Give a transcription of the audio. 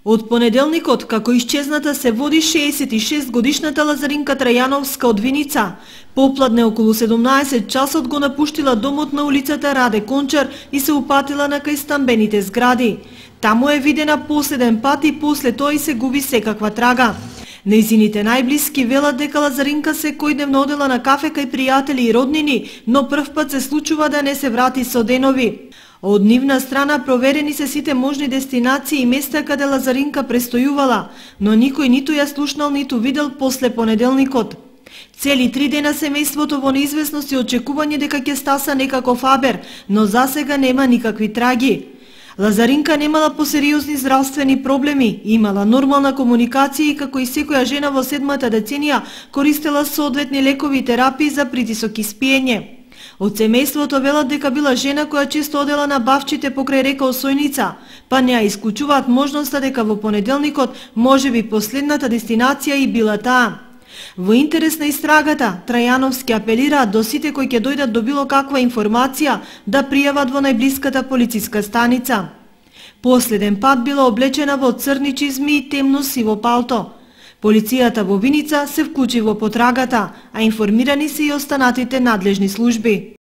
Од понеделникот, како исчезната се води 66-годишната Лазаринка Трајановска од Виница. Попладне околу 17 часот го напуштила домот на улицата Раде Кончар и се упатила на кај стамбените згради. Таму е видена последен пат и после тоа и се губи секаква трага. Нејзините најблиски велат дека Лазаринка секојдневно одела на кафе кај пријатели и роднини, но прв пат се случува да не се врати со денови. Од нивна страна проверени се сите можни дестинации и места каде Лазаринка престојувала, но никој ниту ја слушнал, ниту видел после понеделникот. Цели 3 дена семејството во неизвестност и очекување дека ќе стаса некаков абер, но засега нема никакви траги. Лазаринка немала посериозни здравствени проблеми, имала нормална комуникација и како и секоја жена во 7-та деценија користела соодветни лекови и терапии за притисок и спиење. Од семејството велат дека била жена која често одела на бавчите покрај река Осојница, па не ја исклучуваат можноста дека во понеделникот можеби последната дестинација и била таа. Во интерес на истрагата, Трајановски апелираат до сите кои ќе дојдат до било каква информација да пријават во најблиската полициска станица. Последен пат била облечена во црни чизми и темно сиво палто. Полицијата во Виница се вклучи во потрагата, а информирани се и останатите надлежни служби.